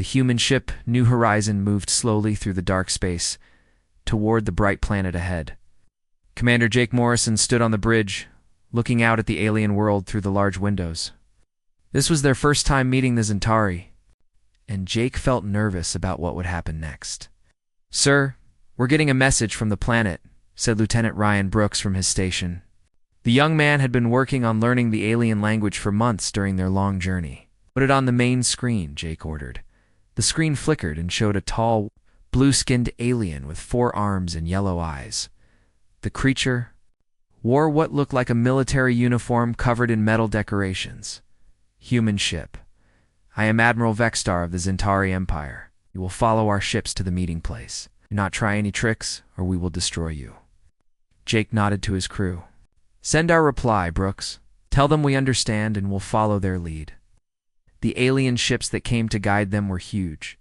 The human ship, New Horizon, moved slowly through the dark space toward the bright planet ahead. Commander Jake Morrison stood on the bridge, looking out at the alien world through the large windows. This was their first time meeting the Zentari, and Jake felt nervous about what would happen next. "Sir, we're getting a message from the planet," said Lieutenant Ryan Brooks from his station. The young man had been working on learning the alien language for months during their long journey. "Put it on the main screen," Jake ordered. The screen flickered and showed a tall, blue-skinned alien with 4 arms and yellow eyes. The creature wore what looked like a military uniform covered in metal decorations. "Human ship. I am Admiral Vexstar of the Zentari Empire. You will follow our ships to the meeting place. Do not try any tricks, or we will destroy you." Jake nodded to his crew. "Send our reply, Brooks. Tell them we understand and will follow their lead." The alien ships that came to guide them were huge.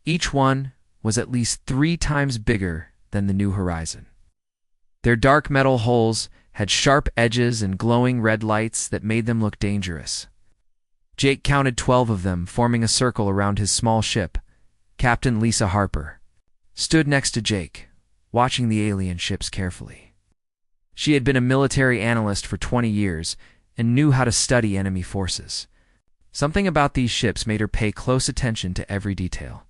Each one was at least 3 times bigger than the New Horizon. Their dark metal hulls had sharp edges and glowing red lights that made them look dangerous. Jake counted 12 of them, forming a circle around his small ship. Captain Lisa Harper stood next to Jake, watching the alien ships carefully. She had been a military analyst for 20 years and knew how to study enemy forces. Something about these ships made her pay close attention to every detail.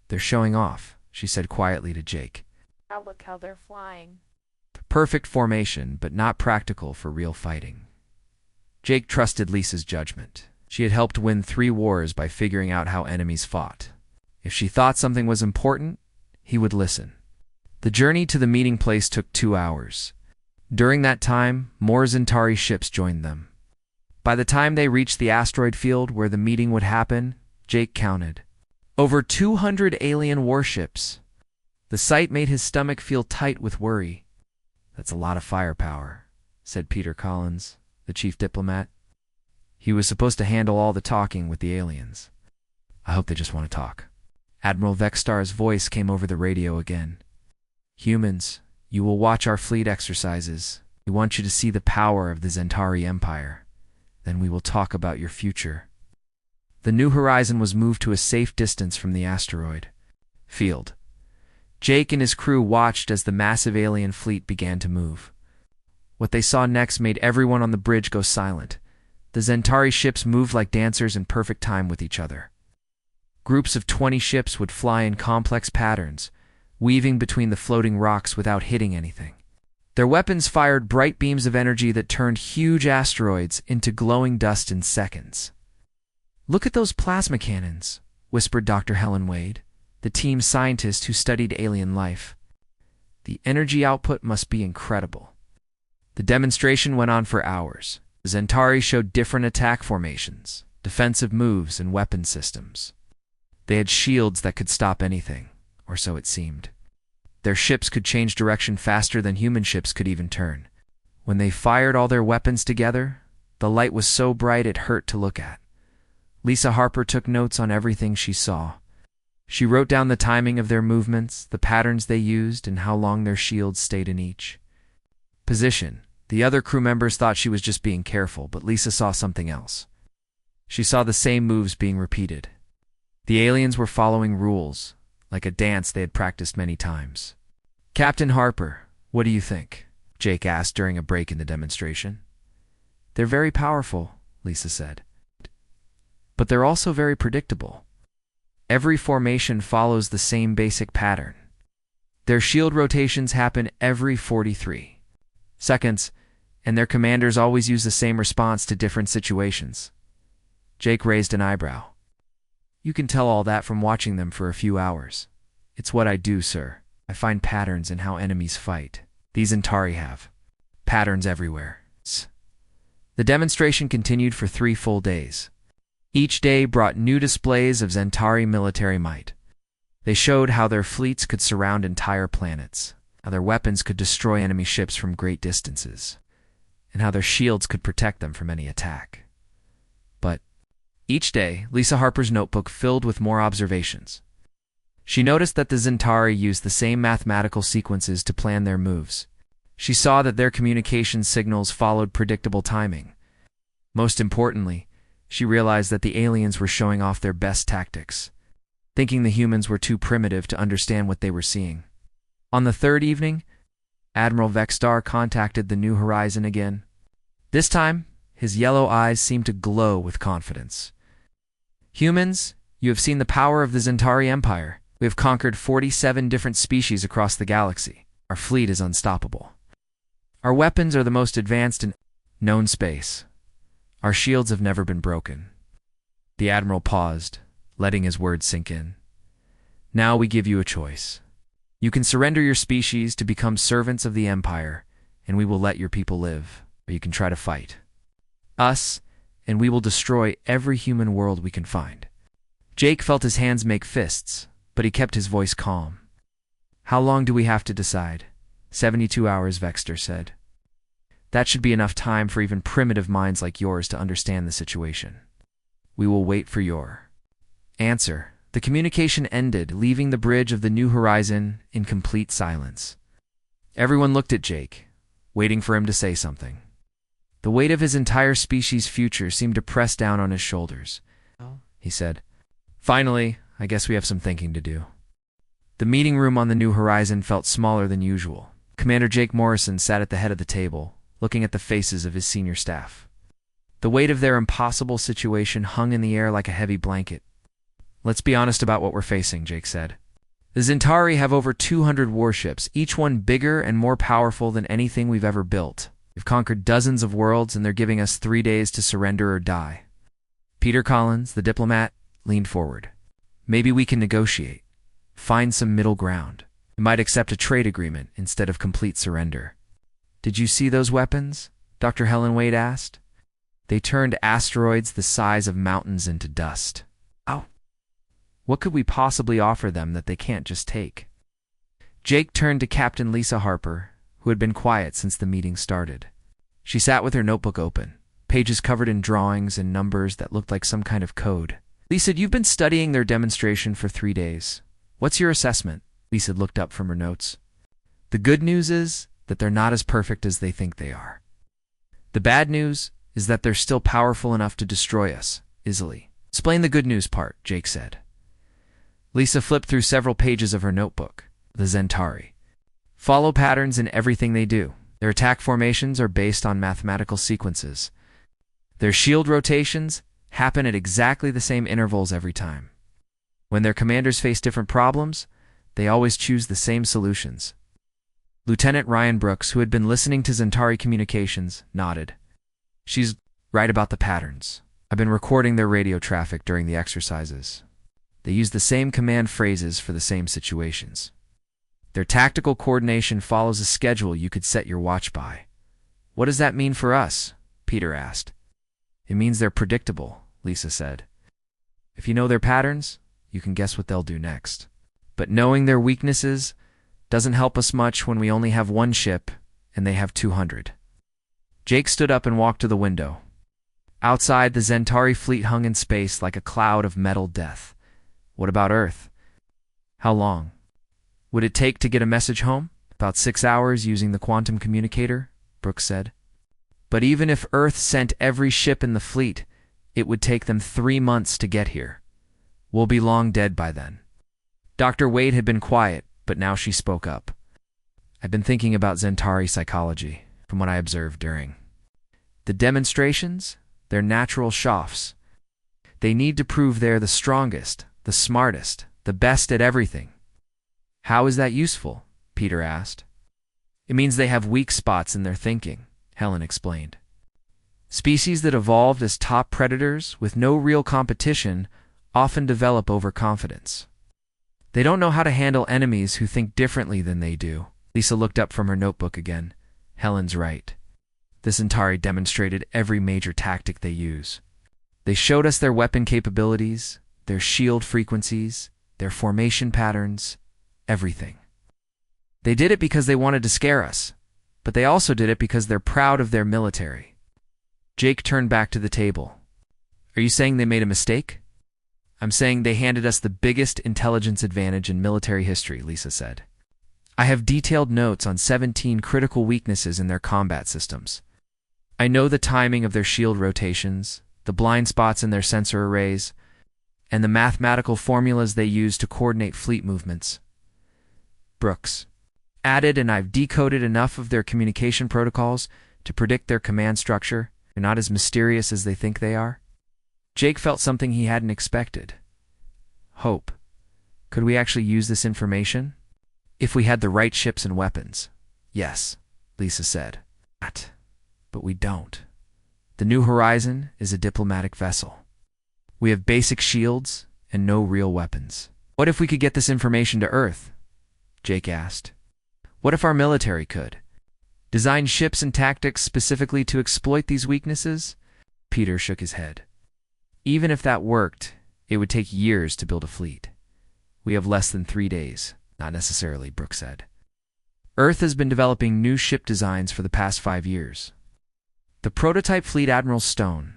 "They're showing off," she said quietly to Jake. "Now look how they're flying." Perfect formation, but not practical for real fighting. Jake trusted Lisa's judgment. She had helped win 3 wars by figuring out how enemies fought. If she thought something was important, he would listen. The journey to the meeting place took 2 hours. During that time, more Zentari ships joined them. By the time they reached the asteroid field where the meeting would happen, Jake counted over 200 alien warships. The sight made his stomach feel tight with worry. "That's a lot of firepower," said Peter Collins, the chief diplomat. He was supposed to handle all the talking with the aliens. "I hope they just want to talk." Admiral Vexstar's voice came over the radio again. "Humans, you will watch our fleet exercises. We want you to see the power of the Zentari Empire. Then we will talk about your future." The New Horizon was moved to a safe distance from the asteroid field. Jake and his crew watched as the massive alien fleet began to move. What they saw next made everyone on the bridge go silent. The Zentari ships moved like dancers in perfect time with each other. Groups of 20 ships would fly in complex patterns, weaving between the floating rocks without hitting anything. Their weapons fired bright beams of energy that turned huge asteroids into glowing dust in seconds. "Look at those plasma cannons," whispered Dr. Helen Wade, the team scientist who studied alien life. "The energy output must be incredible." The demonstration went on for hours. The Zentari showed different attack formations, defensive moves, and weapon systems. They had shields that could stop anything, or so it seemed. Their ships could change direction faster than human ships could even turn. When they fired all their weapons together, the light was so bright it hurt to look at. Lisa Harper took notes on everything she saw. She wrote down the timing of their movements, the patterns they used, and how long their shields stayed in each position. The other crew members thought she was just being careful, but Lisa saw something else. She saw the same moves being repeated. The aliens were following rules, like a dance they had practiced many times. "Captain Harper, what do you think?" Jake asked during a break in the demonstration. "They're very powerful," Lisa said. "But they're also very predictable. Every formation follows the same basic pattern. Their shield rotations happen every 43 seconds, and their commanders always use the same response to different situations." Jake raised an eyebrow. "You can tell all that from watching them for a few hours." "It's what I do, sir. I find patterns in how enemies fight. These Zentari have patterns everywhere." The demonstration continued for 3 full days. Each day brought new displays of Zentari military might. They showed how their fleets could surround entire planets, how their weapons could destroy enemy ships from great distances, and how their shields could protect them from any attack. But each day, Lisa Harper's notebook filled with more observations. She noticed that the Zentari used the same mathematical sequences to plan their moves. She saw that their communication signals followed predictable timing. Most importantly, she realized that the aliens were showing off their best tactics. thinking the humans were too primitive to understand what they were seeing. On the third evening, Admiral Vexstar contacted the New Horizon again. This time, his yellow eyes seemed to glow with confidence. "Humans, you have seen the power of the Zentari Empire. We have conquered 47 different species across the galaxy. Our fleet is unstoppable. Our weapons are the most advanced in known space. Our shields have never been broken." The Admiral paused, letting his words sink in. "Now we give you a choice. You can surrender your species to become servants of the Empire, and we will let your people live, or you can try to fight us, and we will destroy every human world we can find." Jake felt his hands make fists, but he kept his voice calm. "How long do we have to decide?" 72 hours, Vexter said. "That should be enough time for even primitive minds like yours to understand the situation. We will wait for your answer." The communication ended, leaving the bridge of the New Horizon in complete silence. Everyone looked at Jake, waiting for him to say something. The weight of his entire species' future seemed to press down on his shoulders. He said, "Finally, I guess we have some thinking to do." The meeting room on the New Horizon felt smaller than usual. Commander Jake Morrison sat at the head of the table, looking at the faces of his senior staff. The weight of their impossible situation hung in the air like a heavy blanket. "Let's be honest about what we're facing," Jake said. "The Zentari have over 200 warships, each one bigger and more powerful than anything we've ever built. We've conquered dozens of worlds, and they're giving us 3 days to surrender or die." Peter Collins, the diplomat, leaned forward. "Maybe we can negotiate. Find some middle ground. We might accept a trade agreement instead of complete surrender." "Did you see those weapons?" Dr. Helen Wade asked. "They turned asteroids the size of mountains into dust. Ow. What could we possibly offer them that they can't just take?" Jake turned to Captain Lisa Harper, who had been quiet since the meeting started. She sat with her notebook open, pages covered in drawings and numbers that looked like some kind of code. "Lisa, you've been studying their demonstration for 3 days. What's your assessment?" Lisa looked up from her notes. "The good news is that they're not as perfect as they think they are. The bad news is that they're still powerful enough to destroy us easily." "Explain the good news part," Jake said. Lisa flipped through several pages of her notebook. "The Zentari follow patterns in everything they do. Their attack formations are based on mathematical sequences. Their shield rotations happen at exactly the same intervals every time. When their commanders face different problems, they always choose the same solutions." Lieutenant Ryan Brooks, who had been listening to Zentari communications, nodded. "She's right about the patterns. I've been recording their radio traffic during the exercises. They use the same command phrases for the same situations. Their tactical coordination follows a schedule you could set your watch by." "What does that mean for us?" Peter asked. "It means they're predictable," Lisa said. "If you know their patterns, you can guess what they'll do next. But knowing their weaknesses doesn't help us much when we only have 1 ship and they have 200. Jake stood up and walked to the window. Outside, the Zentari fleet hung in space like a cloud of metal death. "What about Earth?" "How long would it take to get a message home?" "About 6 hours using the quantum communicator," Brooks said. "But even if Earth sent every ship in the fleet, it would take them 3 months to get here. We'll be long dead by then." Dr. Wade had been quiet, but now she spoke up. "I've been thinking about Zentari psychology from what I observed during the demonstrations. They're natural chauffeurs. They need to prove they're the strongest, the smartest, the best at everything." "How is that useful?" Peter asked. "It means they have weak spots in their thinking," Helen explained. "Species that evolved as top predators with no real competition often develop overconfidence. They don't know how to handle enemies who think differently than they do." Lisa looked up from her notebook again. "Helen's right. The Zentari demonstrated every major tactic they use. They showed us their weapon capabilities, their shield frequencies, their formation patterns, everything. They did it because they wanted to scare us, but they also did it because they're proud of their military." Jake turned back to the table. "Are you saying they made a mistake?" "I'm saying they handed us the biggest intelligence advantage in military history," Lisa said. "I have detailed notes on 17 critical weaknesses in their combat systems. I know the timing of their shield rotations, the blind spots in their sensor arrays, and the mathematical formulas they use to coordinate fleet movements. Brooks added, and I've decoded enough of their communication protocols to predict their command structure. They're not as mysterious as they think they are. Jake felt something he hadn't expected. Hope. Could we actually use this information? If we had the right ships and weapons. Yes, Lisa said. But we don't. The New Horizon is a diplomatic vessel. We have basic shields and no real weapons. What if we could get this information to Earth? Jake asked. What if our military could? Design ships and tactics specifically to exploit these weaknesses? Peter shook his head. Even if that worked, it would take years to build a fleet. We have less than 3 days. Not necessarily, Brooks said. Earth has been developing new ship designs for the past 5 years. The prototype fleet Admiral Stone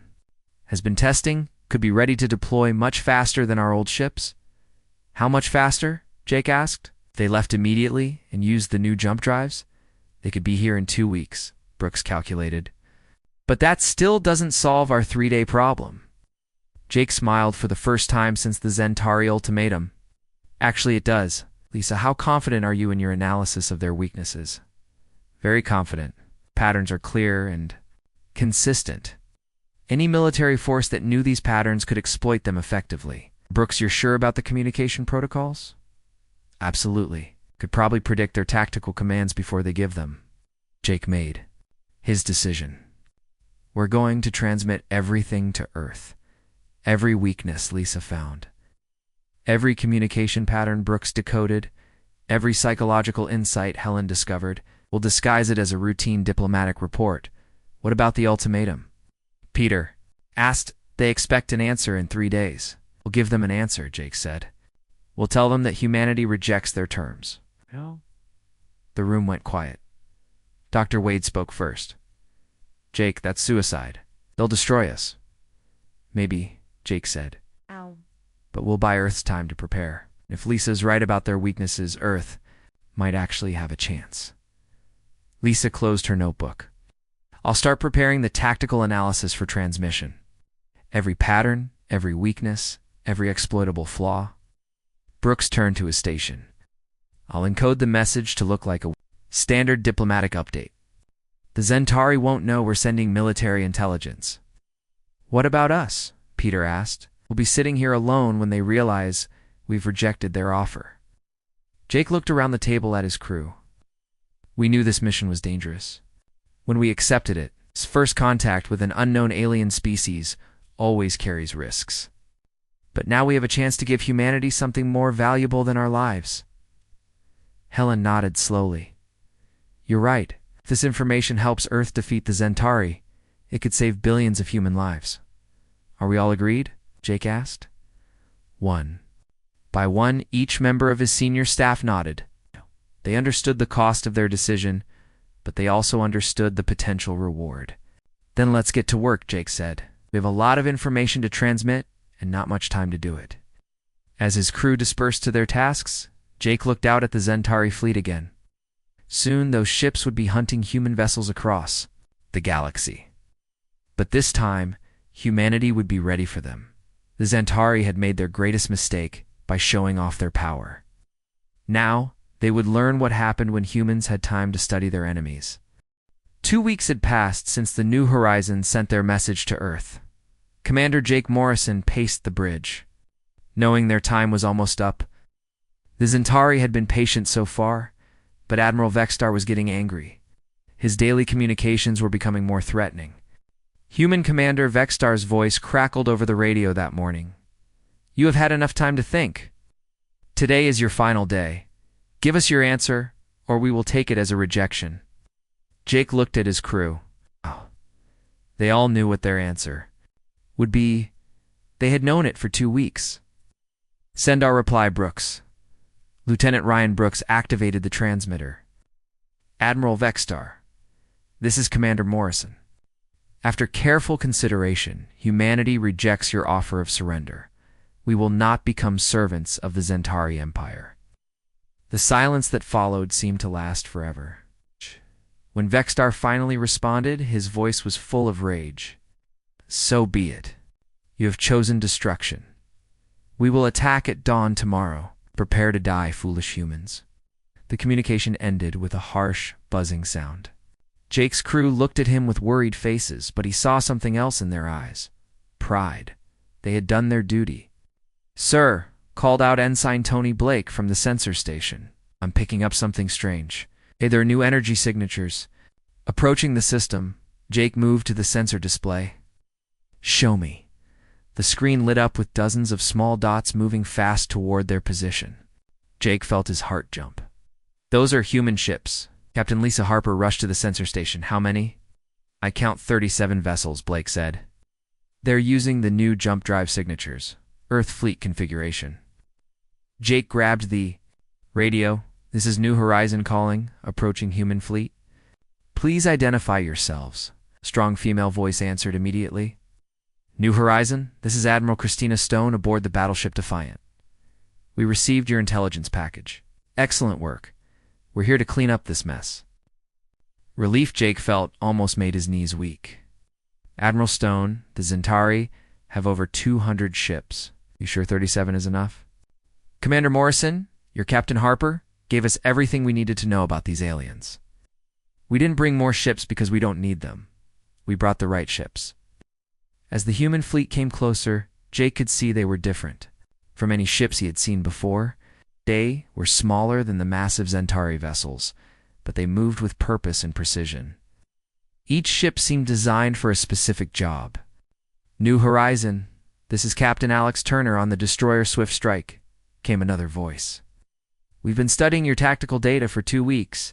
has been testing, could be ready to deploy much faster than our old ships. How much faster? Jake asked. If they left immediately and used the new jump drives, they could be here in 2 weeks, Brooks calculated. But that still doesn't solve our 3-day problem. Jake smiled for the first time since the Zentari ultimatum. Actually, it does. Lisa, how confident are you in your analysis of their weaknesses? Very confident. Patterns are clear and consistent. Any military force that knew these patterns could exploit them effectively. Brooks, you're sure about the communication protocols? Absolutely. Could probably predict their tactical commands before they give them. Jake made his decision. We're going to transmit everything to Earth. Every weakness Lisa found. Every communication pattern Brooks decoded. Every psychological insight Helen discovered. We'll disguise it as a routine diplomatic report. What about the ultimatum? Peter asked. They expect an answer in 3 days. We'll give them an answer, Jake said. We'll tell them that humanity rejects their terms. No. The room went quiet. Dr. Wade spoke first. Jake, that's suicide. They'll destroy us. Maybe, Jake said. Ow. But we'll buy Earth's time to prepare. If Lisa's right about their weaknesses, Earth might actually have a chance. Lisa closed her notebook. I'll start preparing the tactical analysis for transmission. Every pattern, every weakness, every exploitable flaw. Brooks turned to his station. I'll encode the message to look like a standard diplomatic update. The Zentari won't know we're sending military intelligence. What about us? Peter asked. We'll be sitting here alone when they realize we've rejected their offer. Jake looked around the table at his crew. We knew this mission was dangerous. When we accepted it, first contact with an unknown alien species always carries risks. But now we have a chance to give humanity something more valuable than our lives. Helen nodded slowly. You're right. If this information helps Earth defeat the Zentari, it could save billions of human lives. Are we all agreed? Jake asked. One by one, each member of his senior staff nodded. They understood the cost of their decision, but they also understood the potential reward. Then let's get to work, Jake said. We have a lot of information to transmit and not much time to do it. As his crew dispersed to their tasks, Jake looked out at the Zentari fleet again. Soon those ships would be hunting human vessels across the galaxy. But this time, humanity would be ready for them. The Zentari had made their greatest mistake by showing off their power. Now, they would learn what happened when humans had time to study their enemies. 2 weeks had passed since the New Horizon sent their message to Earth. Commander Jake Morrison paced the bridge. Knowing their time was almost up, the Zentari had been patient so far, but Admiral Vexstar was getting angry. His daily communications were becoming more threatening. Human Commander Vexstar's voice crackled over the radio that morning. You have had enough time to think. Today is your final day. Give us your answer, or we will take it as a rejection. Jake looked at his crew. Oh. They all knew what their answer would be. They had known it for 2 weeks. Send our reply, Brooks. Lieutenant Ryan Brooks activated the transmitter. Admiral Vexstar, this is Commander Morrison. After careful consideration, humanity rejects your offer of surrender. We will not become servants of the Zentari Empire. The silence that followed seemed to last forever. When Vexstar finally responded, his voice was full of rage. So be it. You have chosen destruction. We will attack at dawn tomorrow. Prepare to die, foolish humans. The communication ended with a harsh, buzzing sound. Jake's crew looked at him with worried faces, but he saw something else in their eyes. Pride. They had done their duty. "Sir," called out Ensign Tony Blake from the sensor station. "I'm picking up something strange. Hey, there are new energy signatures." Approaching the system, Jake moved to the sensor display. "Show me." The screen lit up with dozens of small dots moving fast toward their position. Jake felt his heart jump. "Those are human ships." Captain Lisa Harper rushed to the sensor station. "How many?" "I count 37 vessels," Blake said. "They're using the new jump drive signatures. Earth fleet configuration." Jake grabbed the radio. "This is New Horizon calling, approaching human fleet." "Please identify yourselves," a strong female voice answered immediately. "New Horizon, this is Admiral Christina Stone aboard the battleship Defiant. We received your intelligence package. Excellent work. We're here to clean up this mess." Relief Jake felt almost made his knees weak. "Admiral Stone, the Zentari have over 200 ships. You sure 37 is enough?" "Commander Morrison, your Captain Harper, gave us everything we needed to know about these aliens. We didn't bring more ships because we don't need them. We brought the right ships." As the human fleet came closer, Jake could see they were different. From any ships he had seen before, they were smaller than the massive Zentari vessels, but they moved with purpose and precision. Each ship seemed designed for a specific job. "New Horizon, this is Captain Alex Turner on the destroyer Swift Strike," came another voice. "We've been studying your tactical data for 2 weeks.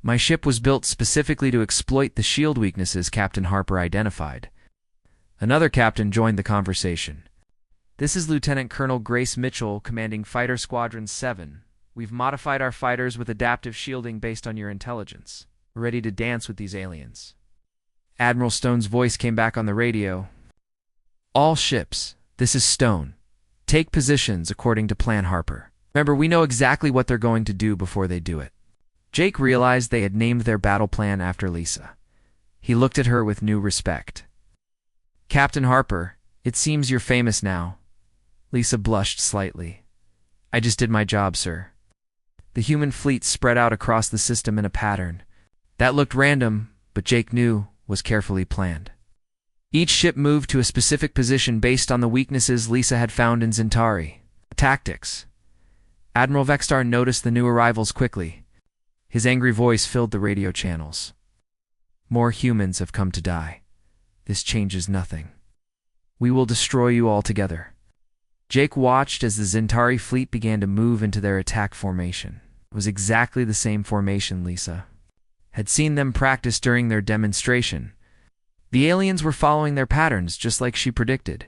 My ship was built specifically to exploit the shield weaknesses Captain Harper identified." Another captain joined the conversation. "This is Lieutenant Colonel Grace Mitchell, commanding Fighter Squadron 7. We've modified our fighters with adaptive shielding based on your intelligence. We're ready to dance with these aliens." Admiral Stone's voice came back on the radio. "All ships, this is Stone. Take positions according to Plan Harper. Remember, we know exactly what they're going to do before they do it." Jake realized they had named their battle plan after Lisa. He looked at her with new respect. "Captain Harper, it seems you're famous now." Lisa blushed slightly. "I just did my job, sir." The human fleet spread out across the system in a pattern. That looked random, but Jake knew was carefully planned. Each ship moved to a specific position based on the weaknesses Lisa had found in Zentari. Tactics. Admiral Vextar noticed the new arrivals quickly. His angry voice filled the radio channels. "More humans have come to die. This changes nothing. We will destroy you all together." Jake watched as the Zentari fleet began to move into their attack formation. It was exactly the same formation Lisa had seen them practice during their demonstration. The aliens were following their patterns just like she predicted.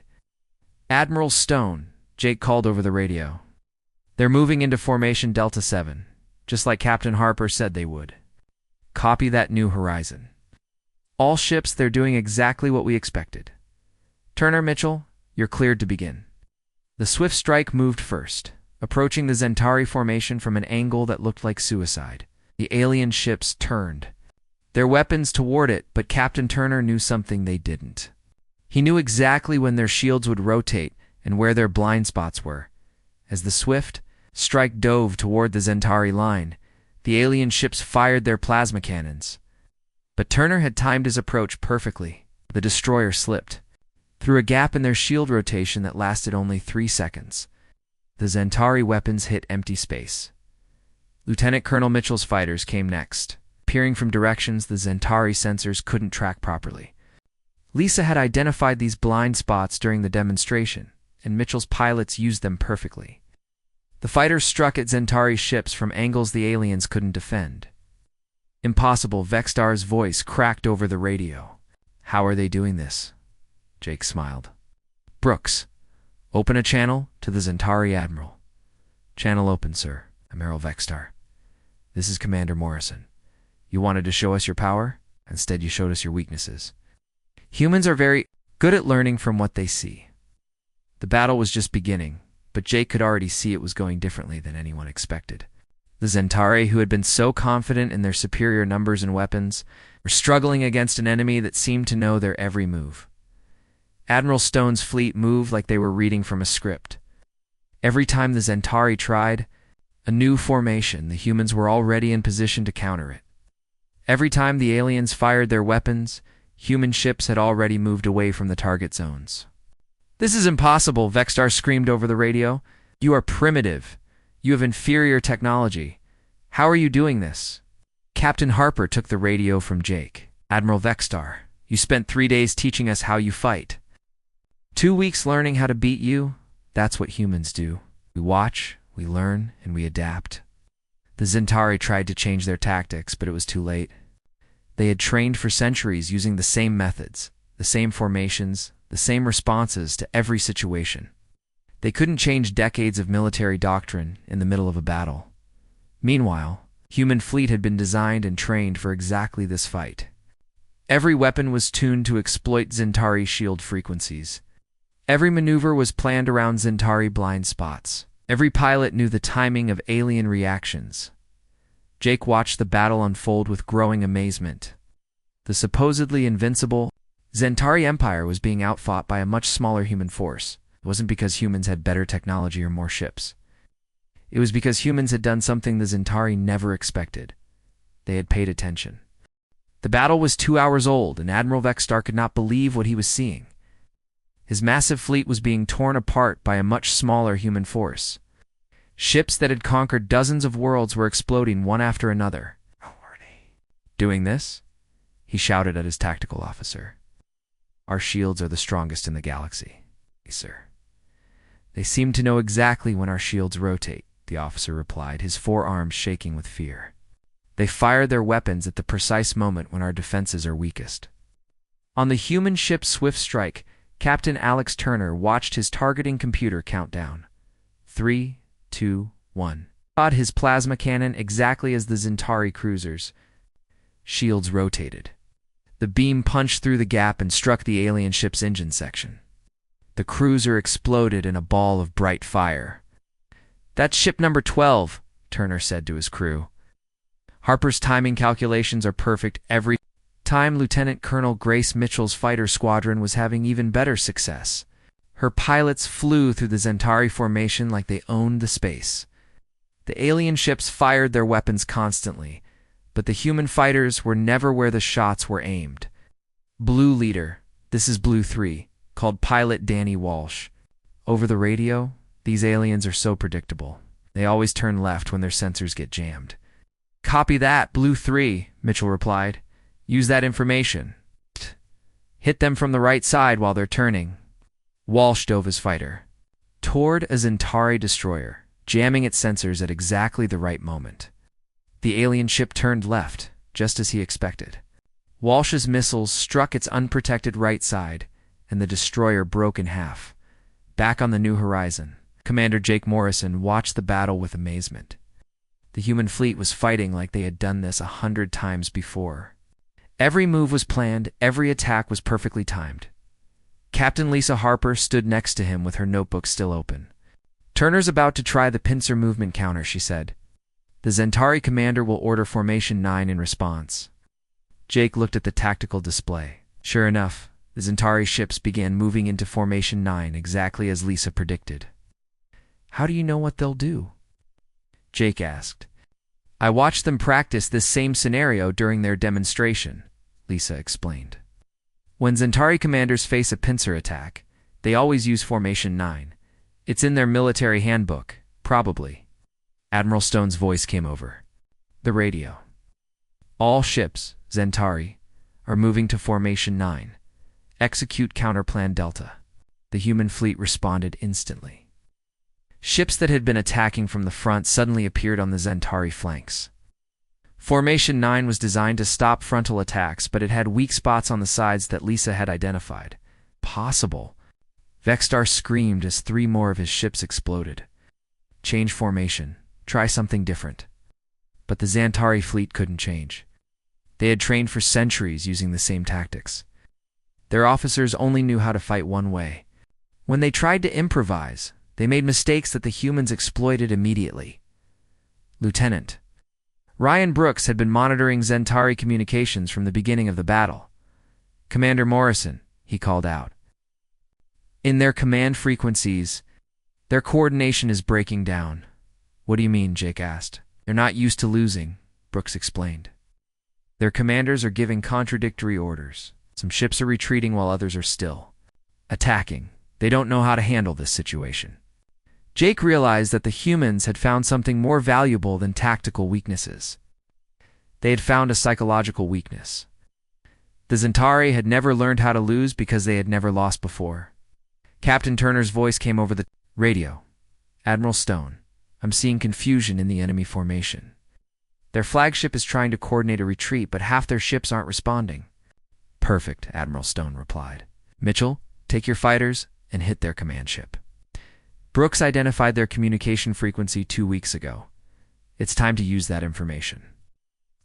"Admiral Stone," Jake called over the radio. "They're moving into formation Delta 7, just like Captain Harper said they would. Copy that, New Horizon. All ships, they're doing exactly what we expected. Turner, Mitchell, you're cleared to begin." The Swift Strike moved first, approaching the Zentari formation from an angle that looked like suicide. The alien ships turned their weapons toward it, but Captain Turner knew something they didn't. He knew exactly when their shields would rotate and where their blind spots were. As the Swift Strike dove toward the Zentari line, the alien ships fired their plasma cannons. But Turner had timed his approach perfectly. The destroyer slipped through a gap in their shield rotation that lasted only 3 seconds. The Zentari weapons hit empty space. Lieutenant Colonel Mitchell's fighters came next. Peering from directions the Zentari sensors couldn't track properly. Lisa had identified these blind spots during the demonstration, and Mitchell's pilots used them perfectly. The fighters struck at Zentari ships from angles the aliens couldn't defend. "Impossible," Vextar's voice cracked over the radio. "How are they doing this?" Jake smiled. "Brooks, open a channel to the Zentari Admiral." "Channel open, sir." "Admiral Vextar, this is Commander Morrison. You wanted to show us your power? Instead, you showed us your weaknesses. Humans are very good at learning from what they see." The battle was just beginning, but Jake could already see it was going differently than anyone expected. The Zentari, who had been so confident in their superior numbers and weapons, were struggling against an enemy that seemed to know their every move. Admiral Stone's fleet moved like they were reading from a script. Every time the Zentari tried a new formation, the humans were already in position to counter it. Every time the aliens fired their weapons, human ships had already moved away from the target zones. "This is impossible," Vexstar screamed over the radio. "You are primitive. You have inferior technology. How are you doing this?" Captain Harper took the radio from Jake. "Admiral Vexstar, you spent 3 days teaching us how you fight. 2 weeks learning how to beat you? That's what humans do. We watch, we learn, and we adapt." The Zentari tried to change their tactics, but it was too late. They had trained for centuries using the same methods, the same formations, the same responses to every situation. They couldn't change decades of military doctrine in the middle of a battle. Meanwhile, human fleet had been designed and trained for exactly this fight. Every weapon was tuned to exploit Zentari shield frequencies. Every maneuver was planned around Zentari blind spots. Every pilot knew the timing of alien reactions. Jake watched the battle unfold with growing amazement. The supposedly invincible Zentari Empire was being outfought by a much smaller human force. It wasn't because humans had better technology or more ships. It was because humans had done something the Zentari never expected. They had paid attention. The battle was 2 hours old, and Admiral Vexstar could not believe what he was seeing. His massive fleet was being torn apart by a much smaller human force. Ships that had conquered dozens of worlds were exploding one after another. "How are they doing this?" he shouted at his tactical officer. "Our shields are the strongest in the galaxy, sir. They seem to know exactly when our shields rotate," the officer replied, his forearms shaking with fear. "They fire their weapons at the precise moment when our defenses are weakest." On the human ship Swift Strike, Captain Alex Turner watched his targeting computer count down. 3, 2, 1. Shot his plasma cannon exactly as the Zentari cruisers. Shields rotated. The beam punched through the gap and struck the alien ship's engine section. The cruiser exploded in a ball of bright fire. "That's ship number 12, Turner said to his crew. "Harper's timing calculations are perfect every time." Lieutenant Colonel Grace Mitchell's fighter squadron was having even better success. Her pilots flew through the Zentari formation like they owned the space. The alien ships fired their weapons constantly, but the human fighters were never where the shots were aimed. "Blue leader, this is Blue 3, called pilot Danny Walsh. Over the radio, these aliens are so predictable. They always turn left when their sensors get jammed." "Copy that, Blue 3, Mitchell replied. "Use that information. Hit them from the right side while they're turning." Walsh dove his fighter toward a Zentari destroyer, jamming its sensors at exactly the right moment. The alien ship turned left, just as he expected. Walsh's missiles struck its unprotected right side, and the destroyer broke in half. Back on the new horizon, Commander Jake Morrison watched the battle with amazement. The human fleet was fighting like they had done this 100 times before. Every move was planned, every attack was perfectly timed. Captain Lisa Harper stood next to him with her notebook still open. "Turner's about to try the pincer movement counter," she said. "The Zentari commander will order Formation 9 in response." Jake looked at the tactical display. Sure enough, the Zentari ships began moving into Formation 9 exactly as Lisa predicted. "How do you know what they'll do?" Jake asked. "I watched them practice this same scenario during their demonstration," Lisa explained. "When Zentari commanders face a pincer attack, they always use Formation 9. It's in their military handbook, probably." Admiral Stone's voice came over the radio. "All ships, Zentari, are moving to Formation 9. Execute Counterplan Delta." The human fleet responded instantly. Ships that had been attacking from the front suddenly appeared on the Zentari flanks. Formation 9 was designed to stop frontal attacks, but it had weak spots on the sides that Lisa had identified. "Possible." Vexstar screamed as 3 more of his ships exploded. "Change formation. Try something different." But the Zentari fleet couldn't change. They had trained for centuries using the same tactics. Their officers only knew how to fight one way. When they tried to improvise, they made mistakes that the humans exploited immediately. "Lieutenant." Ryan Brooks had been monitoring Zentari communications from the beginning of the battle. "Commander Morrison," he called out. "In their command frequencies, Their coordination is breaking down. What do you mean? Jake asked. They're not used to losing, Brooks explained. Their commanders are giving contradictory orders. Some ships are retreating while others are still attacking. They don't know how to handle this situation. Jake realized that the humans had found something more valuable than tactical weaknesses. They had found a psychological weakness. The Zentari had never learned how to lose because they had never lost before. Captain Turner's voice came over the radio. Admiral Stone, I'm seeing confusion in the enemy formation. Their flagship is trying to coordinate a retreat, but half their ships aren't responding. Perfect, Admiral Stone replied. Mitchell, take your fighters and hit their command ship. Brooks identified their communication frequency 2 weeks ago. It's time to use that information.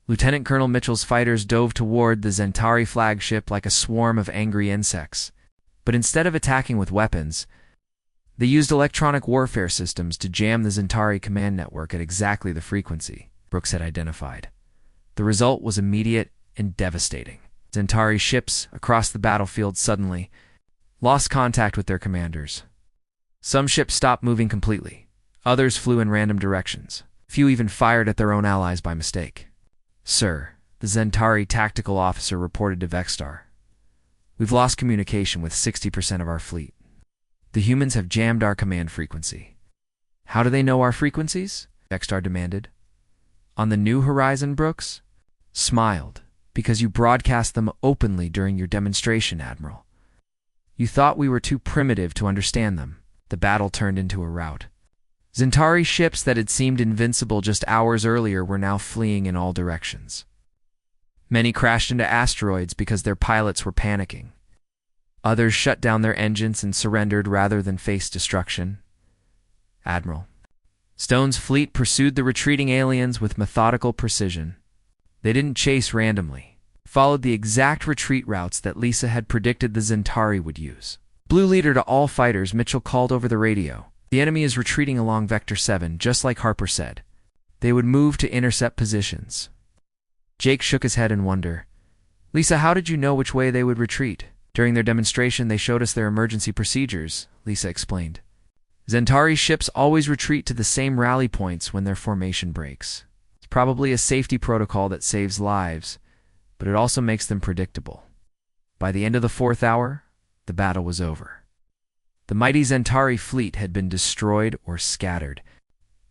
Lieutenant Colonel Mitchell's fighters dove toward the Zentari flagship like a swarm of angry insects. But instead of attacking with weapons, they used electronic warfare systems to jam the Zentari command network at exactly the frequency Brooks had identified. The result was immediate and devastating. Zentari ships across the battlefield suddenly lost contact with their commanders. Some ships stopped moving completely. Others flew in random directions. Few even fired at their own allies by mistake. Sir, the Zentari tactical officer reported to Vexstar. We've lost communication with 60% of our fleet. The humans have jammed our command frequency. How do they know our frequencies? Vexstar demanded. On the New Horizon, Brooks smiled. Because you broadcast them openly during your demonstration, Admiral. You thought we were too primitive to understand them. The battle turned into a rout. Zentari ships that had seemed invincible just hours earlier were now fleeing in all directions. Many crashed into asteroids because their pilots were panicking. Others shut down their engines and surrendered rather than face destruction. Admiral Stone's fleet pursued the retreating aliens with methodical precision. They didn't chase randomly, followed the exact retreat routes that Lisa had predicted the Zentari would use. Blue leader to all fighters, Mitchell called over the radio. The enemy is retreating along Vector 7, just like Harper said. They would move to intercept positions. Jake shook his head in wonder. Lisa, how did you know which way they would retreat? During their demonstration, they showed us their emergency procedures, Lisa explained. Zentari ships always retreat to the same rally points when their formation breaks. It's probably a safety protocol that saves lives, but it also makes them predictable. By the end of the 4th hour, the battle was over. The mighty Zentari fleet had been destroyed or scattered.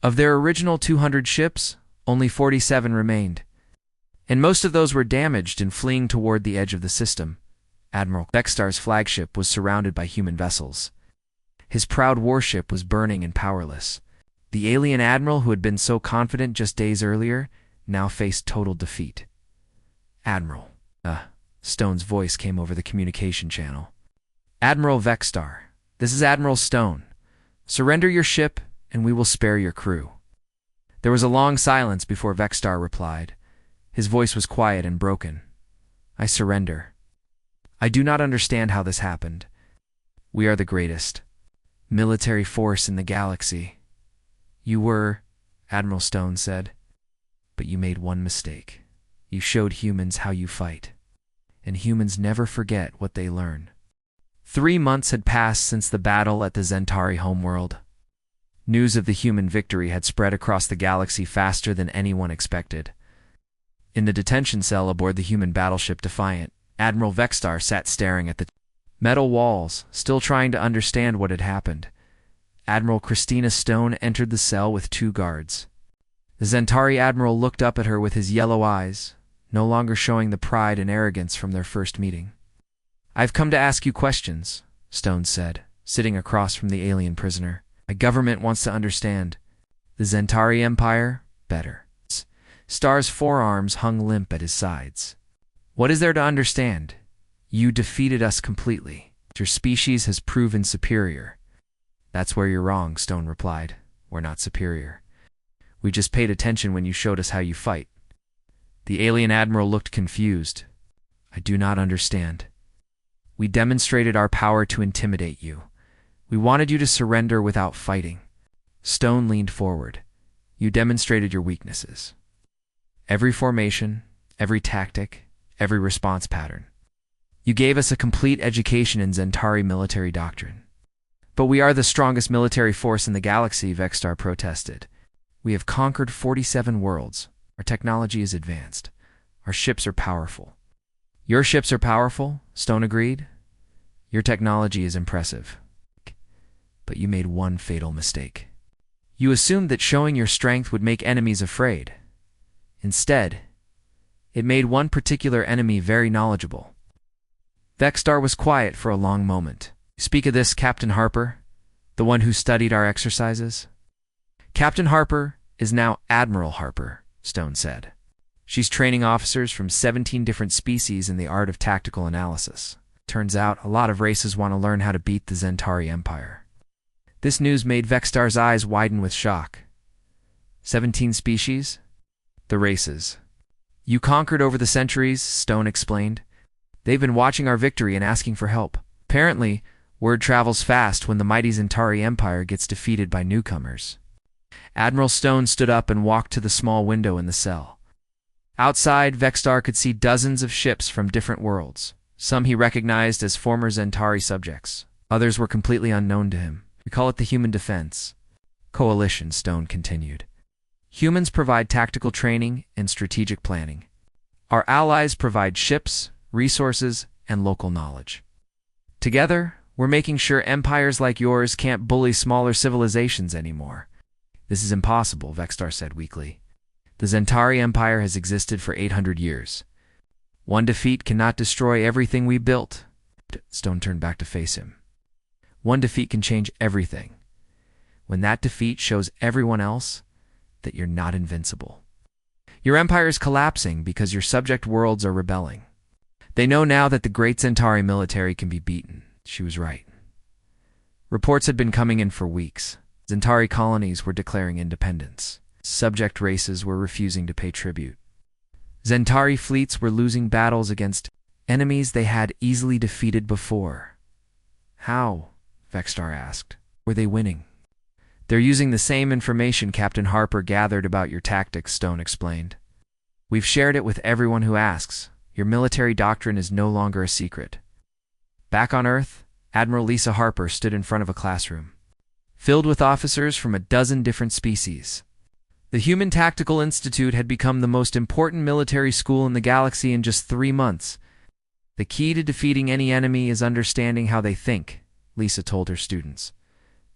Of their original 200 ships, only 47 remained, and most of those were damaged in fleeing toward the edge of the system. Admiral Vexstar's flagship was surrounded by human vessels. His proud warship was burning and powerless. The alien admiral who had been so confident just days earlier now faced total defeat. Admiral, Stone's voice came over the communication channel. Admiral Vexstar, this is Admiral Stone. Surrender your ship, and we will spare your crew. There was a long silence before Vexstar replied. His voice was quiet and broken. I surrender. I do not understand how this happened. We are the greatest military force in the galaxy. You were, Admiral Stone said, but you made one mistake. You showed humans how you fight, and humans never forget what they learn. 3 months had passed since the battle at the Zentari homeworld. News of the human victory had spread across the galaxy faster than anyone expected. In the detention cell aboard the human battleship Defiant, Admiral Vexstar sat staring at the metal walls, still trying to understand what had happened. Admiral Christina Stone entered the cell with 2 guards. The Zentari admiral looked up at her with his yellow eyes, no longer showing the pride and arrogance from their first meeting. I've come to ask you questions, Stone said, sitting across from the alien prisoner. My government wants to understand. The Zentari Empire, better. Star's forearms hung limp at his sides. What is there to understand? You defeated us completely. Your species has proven superior. That's where you're wrong, Stone replied. We're not superior. We just paid attention when you showed us how you fight. The alien admiral looked confused. I do not understand. We demonstrated our power to intimidate you. We wanted you to surrender without fighting. Stone leaned forward. You demonstrated your weaknesses. Every formation, every tactic, every response pattern. You gave us a complete education in Zentari military doctrine. But we are the strongest military force in the galaxy, Vexstar protested. We have conquered 47 worlds. Our technology is advanced. Our ships are powerful. Your ships are powerful, Stone agreed. Your technology is impressive. But you made one fatal mistake. You assumed that showing your strength would make enemies afraid. Instead, it made one particular enemy very knowledgeable. Vexstar was quiet for a long moment. Speak of this, Captain Harper, the one who studied our exercises? Captain Harper is now Admiral Harper, Stone said. She's training officers from 17 different species in the art of tactical analysis. Turns out, a lot of races want to learn how to beat the Zentari Empire. This news made Vexstar's eyes widen with shock. 17 species? The races. You conquered over the centuries, Stone explained. They've been watching our victory and asking for help. Apparently, word travels fast when the mighty Zentari Empire gets defeated by newcomers. Admiral Stone stood up and walked to the small window in the cell. Outside, Vexstar could see dozens of ships from different worlds. Some he recognized as former Zentari subjects. Others were completely unknown to him. We call it the Human Defense Coalition, Stone continued. Humans provide tactical training and strategic planning. Our allies provide ships, resources, and local knowledge. Together, we're making sure empires like yours can't bully smaller civilizations anymore. This is impossible, Vexstar said weakly. The Zentari Empire has existed for 800 years. One defeat cannot destroy everything we built. Stone turned back to face him. One defeat can change everything. When that defeat shows everyone else that you're not invincible. Your empire is collapsing because your subject worlds are rebelling. They know now that the great Zentari military can be beaten. She was right. Reports had been coming in for weeks. Zentari colonies were declaring independence. Subject races were refusing to pay tribute. Zentari fleets were losing battles against enemies they had easily defeated before. How? Vexstar asked. Were they winning? They're using the same information Captain Harper gathered about your tactics, Stone explained. We've shared it with everyone who asks. Your military doctrine is no longer a secret. Back on Earth, Admiral Lisa Harper stood in front of a classroom, filled with officers from a dozen different species. The Human Tactical Institute had become the most important military school in the galaxy in just 3 months. The key to defeating any enemy is understanding how they think, Lisa told her students.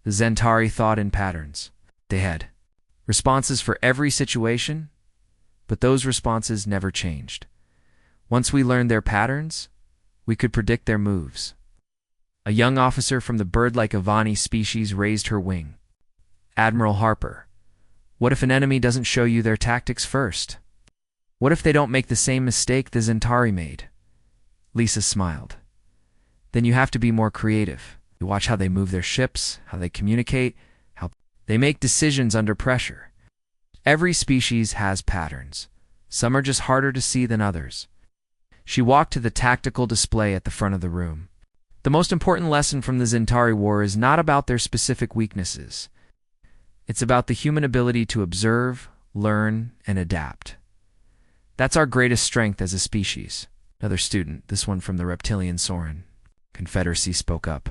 The Zentari thought in patterns. They had responses for every situation, but those responses never changed. Once we learned their patterns, we could predict their moves. A young officer from the bird-like Avani species raised her wing. Admiral Harper, what if an enemy doesn't show you their tactics first? What if they don't make the same mistake the Zentari made? Lisa smiled. Then you have to be more creative. You watch how they move their ships, how they communicate, how they make decisions under pressure. Every species has patterns. Some are just harder to see than others. She walked to the tactical display at the front of the room. The most important lesson from the Zentari War is not about their specific weaknesses. It's about the human ability to observe, learn, and adapt. That's our greatest strength as a species. Another student, this one from the reptilian Soren Confederacy, spoke up.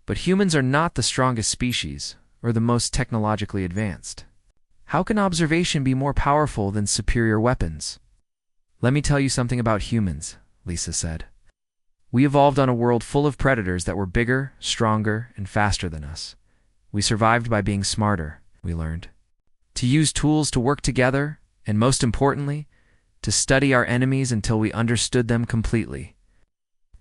But humans are not the strongest species, or the most technologically advanced. How can observation be more powerful than superior weapons? Let me tell you something about humans, Lisa said. We evolved on a world full of predators that were bigger, stronger, and faster than us. We survived by being smarter, we learned. To use tools to work together, and most importantly, to study our enemies until we understood them completely.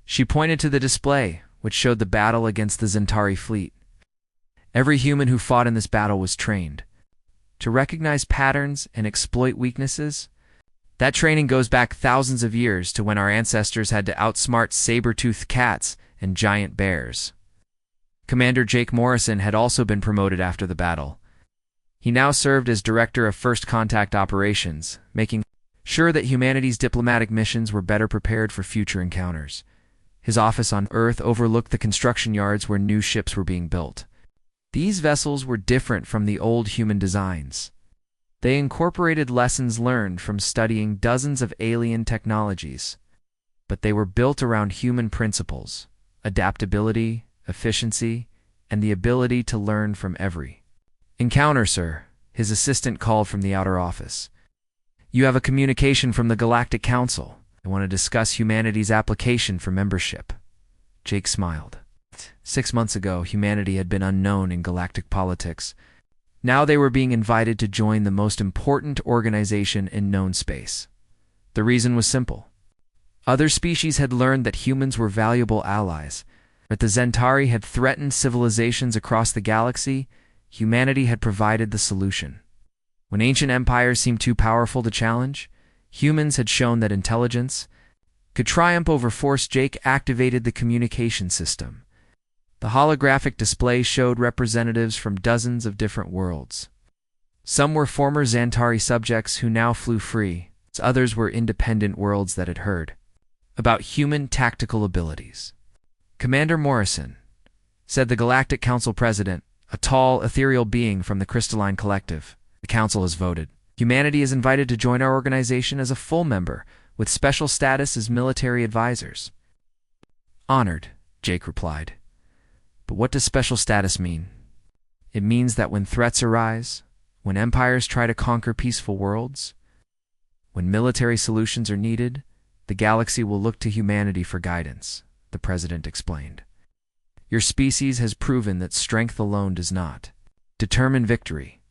She pointed to the display, which showed the battle against the Zentari fleet. Every human who fought in this battle was trained to recognize patterns and exploit weaknesses. That training goes back thousands of years to when our ancestors had to outsmart saber-toothed cats and giant bears. Commander Jake Morrison had also been promoted after the battle. He now served as Director of First Contact Operations, making sure that humanity's diplomatic missions were better prepared for future encounters. His office on Earth overlooked the construction yards where new ships were being built. These vessels were different from the old human designs. They incorporated lessons learned from studying dozens of alien technologies, but they were built around human principles: adaptability, efficiency, and the ability to learn from every encounter, sir. His assistant called from the outer office. You have a communication from the Galactic Council. I want to discuss humanity's application for membership. Jake smiled. 6 months ago, humanity had been unknown in galactic politics. Now they were being invited to join the most important organization in known space. The reason was simple. Other species had learned that humans were valuable allies, but the Zentari had threatened civilizations across the galaxy. Humanity had provided the solution. When ancient empires seemed too powerful to challenge, humans had shown that intelligence could triumph over force. Jake activated the communication system. The holographic display showed representatives from dozens of different worlds. Some were former Zantari subjects who now flew free. Others were independent worlds that had heard about human tactical abilities. Commander Morrison, said the Galactic Council President, a tall, ethereal being from the Crystalline Collective. The Council has voted. Humanity is invited to join our organization as a full member, with special status as military advisors. Honored, Jake replied. But what does special status mean? It means that when threats arise, when empires try to conquer peaceful worlds, when military solutions are needed, the galaxy will look to humanity for guidance, the President explained. Your species has proven that strength alone does not determine victory.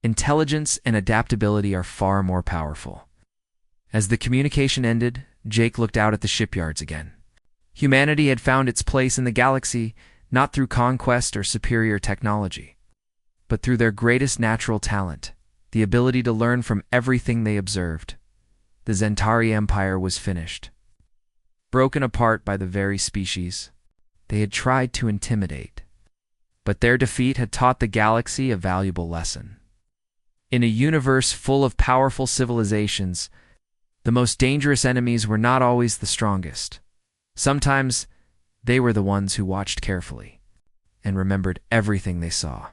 Intelligence and adaptability are far more powerful. As the communication ended, Jake looked out at the shipyards again. Humanity had found its place in the galaxy not through conquest or superior technology, but through their greatest natural talent, the ability to learn from everything they observed. The Zentari Empire was finished. Broken apart by the very species they had tried to intimidate. But their defeat had taught the galaxy a valuable lesson. In a universe full of powerful civilizations, the most dangerous enemies were not always the strongest. Sometimes they were the ones who watched carefully and remembered everything they saw.